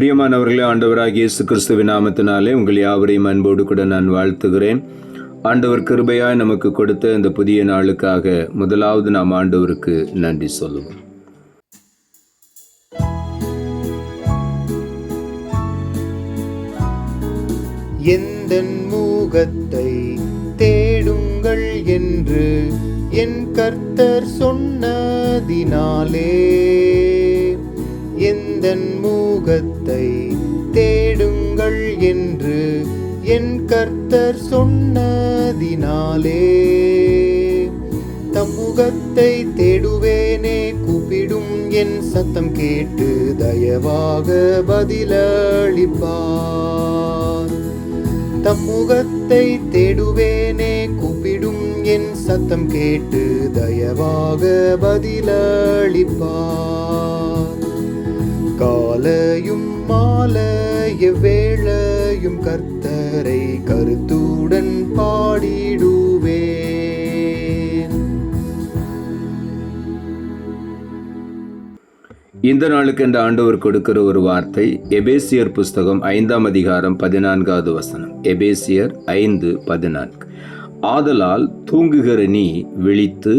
பிரியமானவர்களே, ஆண்டவராகிய இயேசு கிறிஸ்துவின் நாமத்தினாலே உங்கள் யாவரையும் அன்போடு கூட நான் வாழ்த்துகிறேன். ஆண்டவர் கிருபையாய் நமக்கு கொடுத்த இந்த புதிய நாளுக்காக முதலாவது நாம் ஆண்டவருக்கு நன்றி சொல்லுவோம். எந்தன் முகத்தை தேடுங்கள் என்று என் கர்த்தர் சொன்னதினாலே, எந்தன் முகத்தை தேடுங்கள் என்று என் கர்த்தர் சொன்னதினாலே, தம் முகத்தை தேடுவேனே, கூப்பிடும் என் சத்தம் கேட்டு தயவாக பதிலளிப்பார். தம் முகத்தை தேடுவேனே, கூப்பிடும் என் சத்தம் கேட்டு தயவாக பதிலளிப்பார். காலையும் மாலைய வேளையும் கர்த்தரை கருத்துடன் பாடிடுவேன். இந்த நாளுக்கு என்ற ஆண்டவர் கொடுக்கிற ஒரு வார்த்தை எபேசியர் புஸ்தகம் 5ஆம் அதிகாரம் 14வது வசனம். எபேசியர் 5:14. ஆதலால் தூங்குகிற நீ விழித்து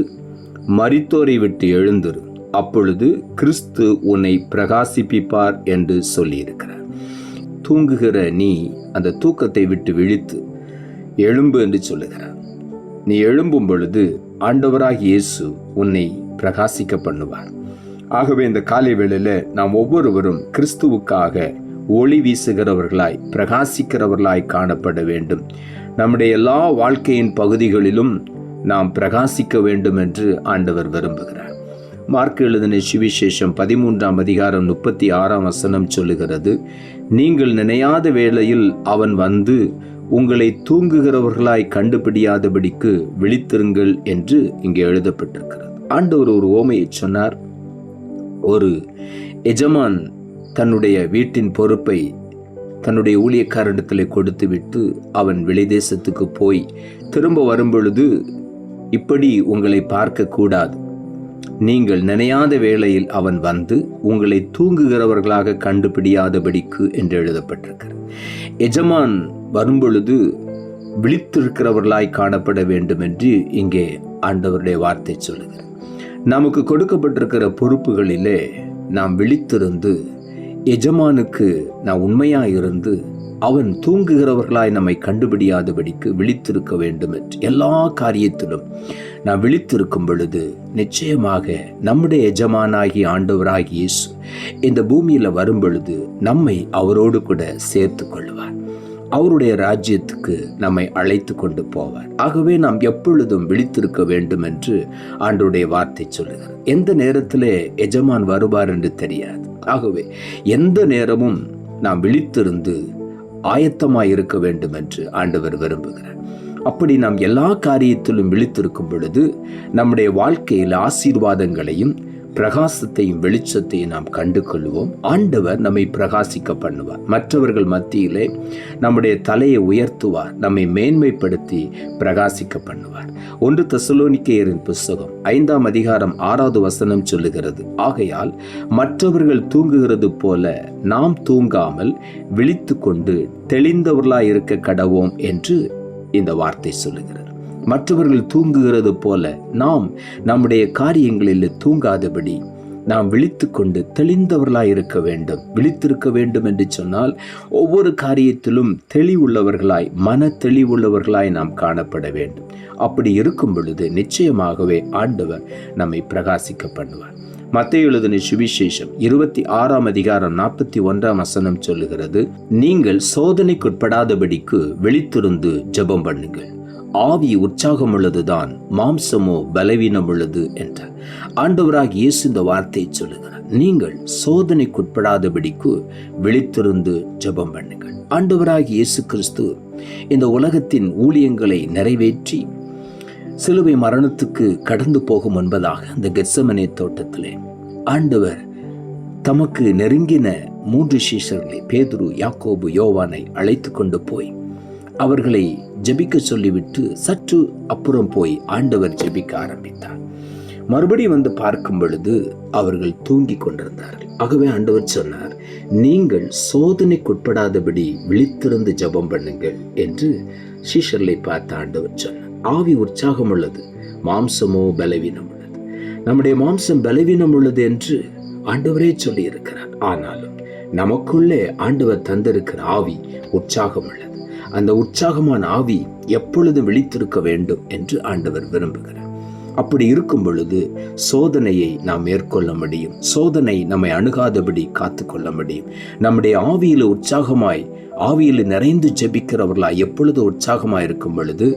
மரித்தோரை விட்டு எழுந்திரு, அப்பொழுது கிறிஸ்து உன்னை பிரகாசிப்பிப்பார் என்று சொல்லியிருக்கிறார். தூங்குகிற நீ அந்த தூக்கத்தை விட்டு விழித்து எழும்பு என்று சொல்லுகிறார். நீ எழும்பும் பொழுது ஆண்டவராகிய இயேசு உன்னை பிரகாசிக்க பண்ணுவார். ஆகவே இந்த காலை வேளையில் நாம் ஒவ்வொருவரும் கிறிஸ்துவுக்காக ஒளி வீசுகிறவர்களாய் பிரகாசிக்கிறவர்களாய் காணப்பட வேண்டும். நம்முடைய எல்லா வாழ்க்கையின் பகுதிகளிலும் நாம் பிரகாசிக்க வேண்டும் என்று ஆண்டவர் விரும்புகிறார். மார்க் எழுதின சுவிசேஷம் 13ஆம் அதிகாரம் 36ஆம் வசனம் சொல்லுகிறது, நீங்கள் நினையாத வேளையில் அவன் வந்து உங்களை தூங்குகிறவர்களாய் கண்டுபிடியாதபடிக்கு விழித்திருங்கள் என்று இங்கே எழுதப்பட்டிருக்கிறது. ஆண்டவர் ஒரு ஓமையை சொன்னார். ஒரு எஜமான் தன்னுடைய வீட்டின் பொறுப்பை தன்னுடைய ஊழியக்காரனிடத்தில் கொடுத்து விட்டு அவன் வெளிதேசத்துக்கு போய் திரும்ப வரும்பொழுது, இப்படி உங்களை பார்க்க கூடாது, நீங்கள் நினையாத வேளையில் அவன் வந்து உங்களை தூங்குகிறவர்களாக கண்டுபிடியாதபடிக்கு என்று எழுதப்பட்டிருக்கிறது. எஜமான் வரும்பொழுது விழித்திருக்கிறவர்களாய் காணப்பட வேண்டும் என்று இங்கே ஆண்டவருடைய வார்த்தை சொல்லுகிறது. நமக்கு கொடுக்கப்பட்டிருக்கிற பொறுப்புகளிலே நாம் விழித்திருந்து எஜமானுக்கு நாம் உண்மையாயிருந்து அவன் தூங்குகிறவர்களாய் நம்மை கண்டுபிடியாதபடிக்கு விழித்திருக்க வேண்டும் என்று எல்லா காரியத்திலும் நாம் விழித்திருக்கும் பொழுது நிச்சயமாக நம்முடைய எஜமானாகிய ஆண்டவராகிய இயேசு இந்த பூமியில் வரும் பொழுது நம்மை அவரோடு கூட சேர்த்து கொள்வார். அவருடைய ராஜ்யத்துக்கு நம்மை அழைத்து கொண்டு போவார். ஆகவே நாம் எப்பொழுதும் விழித்திருக்க வேண்டும் என்று ஆண்டவருடைய வார்த்தை சொல்லுகிறார். எந்த நேரத்திலே எஜமான் வருவார் என்று தெரியாது. ஆகவே எந்த நேரமும் நாம் விழித்திருந்து ஆயத்தமாய் இருக்க வேண்டும் என்று ஆண்டவர் விரும்புகிறார். அப்படி நாம் எல்லா காரியத்திலும் விழித்திருக்கும் பொழுது நம்முடைய வாழ்க்கையில் ஆசீர்வாதங்களையும் பிரகாசத்தையும் வெளிச்சத்தையும் நாம் கண்டு கொள்வோம். ஆண்டவர் நம்மை பிரகாசிக்க பண்ணுவார். மற்றவர்கள் மத்தியிலே நம்முடைய தலையை உயர்த்துவார். நம்மை மேன்மைப்படுத்தி பிரகாசிக்க பண்ணுவார். 1 தெசலோனிக்கேயரின் புஸ்தகம் 5ஆம் அதிகாரம் 6வது வசனம் சொல்லுகிறது, ஆகையால் மற்றவர்கள் தூங்குகிறது போல நாம் தூங்காமல் விழித்து கொண்டு தெளிந்தவர்களாய் இருக்க கடவோம் என்று இந்த வார்த்தை சொல்லுகிறது. மற்றவர்கள் தூங்குகிறது போல நாம் நம்முடைய காரியங்களில் தூங்காதபடி நாம் விழித்து கொண்டு தெளிந்தவர்களாய் இருக்க வேண்டும். விழித்திருக்க வேண்டும் என்று சொன்னால் ஒவ்வொரு காரியத்திலும் தெளிவுள்ளவர்களாய், மன தெளிவுள்ளவர்களாய் நாம் காணப்பட வேண்டும். அப்படி இருக்கும் பொழுது நிச்சயமாகவே ஆண்டவர் நம்மை பிரகாசிக்க பண்ணுவார். மத்தேயு எழுதின சுவிசேஷம் 26ஆம் அதிகாரம் 41ஆம் வசனம் சொல்லுகிறது, நீங்கள் சோதனைக்குட்படாதபடிக்கு விழித்திருந்து ஜெபம் பண்ணுங்கள். ஆவி உற்சாகம் உள்ளதுதான், மாம்சமோ பலவீனம் உள்ளது என்றார். ஆண்டவராகிய இயேசு இந்த வார்த்தையை சொல்லுகிறார். நீங்கள் சோதனைக்குட்படாதபடிக்கு விழித்திருந்து ஜெபம் பண்ணுங்கள். ஆண்டவராகிய இயேசு கிறிஸ்து இந்த உலகத்தின் ஊழியங்களை நிறைவேற்றி சிலுவை மரணத்துக்கு கடந்து போகும் முன்பதாக இந்த கெத்செமனே தோட்டத்திலே ஆண்டவர் தமக்கு நெருங்கின 3 சீஷர்களை பேதுரு, யாக்கோபு, யோவானை அழைத்து கொண்டு போய் அவர்களை ஜெபிக்க சொல்லிவிட்டு சற்று அப்புறம் போய் ஆண்டவர் ஜெபிக்க ஆரம்பித்தார். மறுபடியும் வந்து பார்க்கும் பொழுது அவர்கள் தூங்கி கொண்டிருந்தார்கள். ஆகவே ஆண்டவர் சொன்னார், நீங்கள் சோதனைக்குட்படாதபடி விழித்திருந்து ஜெபம் பண்ணுங்கள் என்று சீஷர்களை பார்த்து ஆண்டவர் சொன்னார். ஆவி உற்சாகம் உள்ளது, மாம்சமோ பலவீனம் உள்ளது. நம்முடைய மாம்சம் பலவீனம் உள்ளது என்று ஆண்டவரே சொல்லி இருக்கிறார். ஆனாலும் நமக்குள்ளே ஆண்டவர் தந்திருக்கிற ஆவி உற்சாகம் உள்ளது. அந்த உற்சாகமான ஆவி எப்பொழுது விழித்திருக்க வேண்டும் என்று ஆண்டவர் விரும்புகிறார். அப்படி இருக்கும் பொழுது சோதனையை நாம் மேற்கொள்ள முடியும். சோதனை நம்மை அணுகாதபடி காத்து கொள்ள முடியும். நம்முடைய ஆவியில் உற்சாகமாய், ஆவியில் நிறைந்து ஜெபிக்கிறவர்களாய் எப்பொழுது உற்சாகமாய் இருக்கும் பொழுது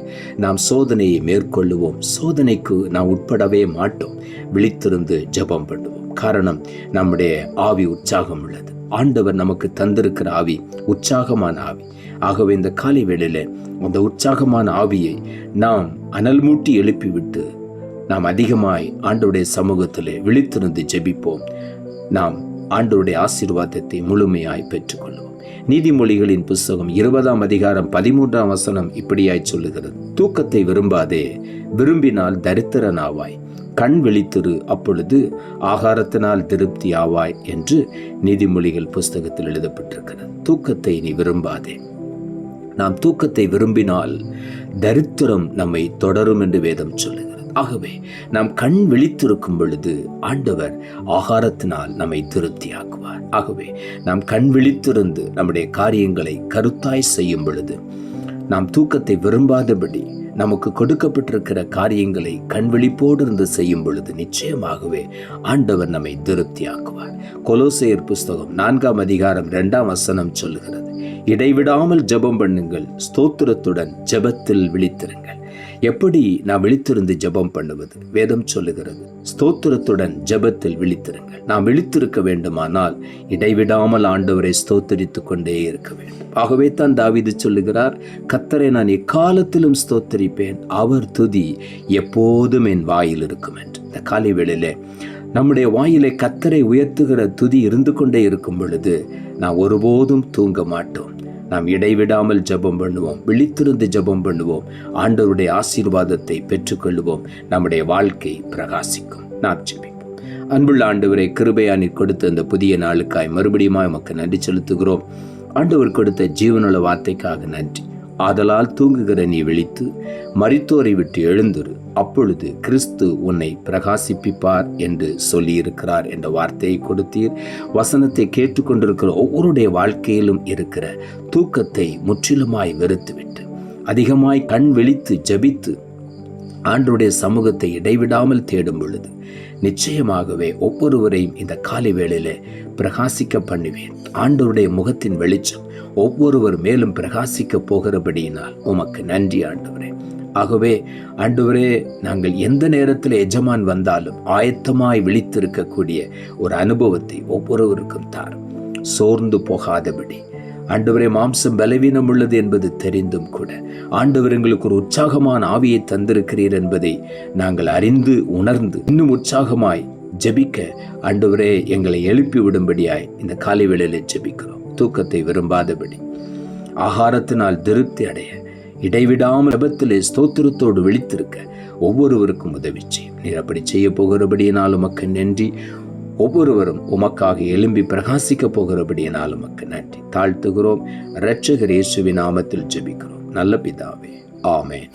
நாம் சோதனையை மேற்கொள்ளுவோம். சோதனைக்கு நாம் உட்படவே மாட்டோம். விழித்திருந்து ஜெபம் பண்ணுவோம். காரணம், நம்முடைய ஆவி உற்சாகம் உள்ளது. ஆண்டவர் நமக்கு தந்திருக்கிற ஆவி உற்சாகமான ஆவி. ஆகவே இந்த காலை வேளையில அந்த உற்சாகமான ஆவியை நாம் அனல் மூட்டி எழுப்பிவிட்டு நாம் அதிகமாய் ஆண்டவருடைய சமூகத்திலே விழித்திருந்து ஜெபிப்போம். நாம் ஆண்டவருடைய ஆசீர்வாதத்தை முழுமையாய் பெற்றுக்கொள்வோம். நீதிமொழிகளின் புஸ்தகம் 20ஆம் அதிகாரம் 13ஆம் வசனம் இப்படியாய் சொல்லுகிறது, தூக்கத்தை விரும்பாதே, விரும்பினால் தரித்திரனாவாய். கண் விழித்திரு, அப்பொழுது ஆகாரத்தினால் திருப்தி ஆவாய் என்று நீதிமொழிகள் புஸ்தகத்தில் எழுதப்பட்டிருக்கிறது. தூக்கத்தை நீ விரும்பாதே. நாம் தூக்கத்தை விரும்பினால் தரித்திரம் நம்மை தொடரும் என்று வேதம் சொல்லுகிறது. ஆகவே நாம் கண் விழித்திருக்கும் பொழுது ஆண்டவர் ஆகாரத்தினால் நம்மை திருப்தியாக்குவார். ஆகவே நாம் கண் விழித்திருந்து நம்முடைய காரியங்களை கருத்தாய் செய்யும் பொழுது, நாம் தூக்கத்தை விரும்பாதபடி நமக்கு கொடுக்கப்பட்டிருக்கிற காரியங்களை கண் விழிப்போடு இருந்து செய்யும் பொழுது நிச்சயமாகவே ஆண்டவர் நம்மை திருப்தியாக்குவார். கொலோசையர் புஸ்தகம் 4ஆம் அதிகாரம் 2ஆம் வசனம் சொல்லுகிறது, இடைவிடாமல் ஜெபம் பண்ணுங்கள், ஸ்தோத்திரத்துடன் ஜெபத்தில் விழித்திருங்கள். எப்படி நாம் விழித்திருந்து ஜெபம் பண்ணுவது? வேதம் சொல்லுகிறது, ஸ்தோத்திரத்துடன் ஜெபத்தில் விழித்திருங்கள். நாம் விழித்திருக்க வேண்டுமானால் இடைவிடாமல் ஆண்டவரை ஸ்தோத்தரித்துக் கொண்டே இருக்க வேண்டும். ஆகவே தான் தாவீது சொல்லுகிறார், கர்த்தரை நான் எக்காலத்திலும் ஸ்தோத்தரிப்பேன், அவர் துதி எப்போதும் என் வாயில் இருக்கும் என்று. இந்த காலை வேளையிலே நம்முடைய வாயிலை கர்த்தரை உயர்த்துகிற துதி இருந்து கொண்டே இருக்கும் பொழுது நாம் ஒருபோதும் தூங்க மாட்டோம். நாம் இடைவிடாமல் ஜெபம் பண்ணுவோம், விழித்திருந்து ஜெபம் பண்ணுவோம், ஆண்டவருடைய ஆசீர்வாதத்தை பெற்றுக்கொள்வோம், நம்முடைய வாழ்க்கை பிரகாசிக்கும். நாம் ஜெபிப்போம். அன்புள்ள ஆண்டவரை, கிருபையா நீர் கொடுத்த இந்த புதிய நாளுக்காய் மறுபடியும் உமக்கு நன்றி செலுத்துகிறோம். ஆண்டவர் கொடுத்த ஜீவனுள்ள வார்த்தைக்காக நன்றி. ஆதலால் தூங்குகிற நீ விழித்து மரித்தோரை விட்டு எழுந்திரு, அப்பொழுது கிறிஸ்து உன்னை பிரகாசிப்பிப்பார் என்று சொல்லியிருக்கிறார் என்ற வார்த்தையை கொடுத்தீர். வசனத்தை கேட்டுக்கொண்டிருக்கிற ஒவ்வொருடைய வாழ்க்கையிலும் இருக்கிற தூக்கத்தை முற்றிலுமாய் வெறுத்துவிட்டு அதிகமாய் கண் விழித்து ஜெபித்து ஆண்டவருடைய சமூகத்தை இடைவிடாமல் தேடும் பொழுது நிச்சயமாகவே ஒவ்வொருவரையும் இந்த காலை வேளையில பிரகாசிக்க பண்ணுவேன். ஆண்டவருடைய முகத்தின் வெளிச்சம் ஒவ்வொருவர் மேலும் பிரகாசிக்க போகிறபடியினால் உமக்கு நன்றி ஆண்டவரே. ஆகவே ஆண்டவரே, நாங்கள் எந்த நேரத்தில் எஜமான் வந்தாலும் ஆயத்தமாய் விழித்திருக்கக்கூடிய ஒரு அனுபவத்தை ஒவ்வொருவருக்கும் தாரும். சோர்ந்து போகாதபடி ஆண்டவரே, மாம்சம் பலவீனம் உள்ளது என்பது தெரிந்தும் கூட ஆண்டவர் எங்களுக்கு ஒரு உற்சாகமான ஆவியை தந்திருக்கிறீர் என்பதை நாங்கள் அறிந்து உணர்ந்து இன்னும் உற்சாகமாய் ஜெபிக்க ஆண்டவரே எங்களை எழுப்பி விடும்படியாய் இந்த காலை வேளையிலே ஜெபிக்கிறோம். தூக்கத்தை விரும்பாதபடி ஆகாரத்தினால் திருப்தி அடைய இடைவிடாமல் ஜெபத்திலே ஸ்தோத்திரத்தோடு விழித்திருக்க ஒவ்வொருவருக்கும் உதவி செய்யும். நீர் அப்படி செய்ய போகிறபடியினால் உமக்கு நன்றி. ஒவ்வொருவரும் உமக்காக எழும்பி பிரகாசிக்க போகிறபடியினால் உமக்கு நன்றி. தாழ்த்துகிறோம். இரட்சகர் இயேசுவின் நாமத்தில் ஜெபிக்கிறோம் நல்ல பிதாவே, ஆமென்.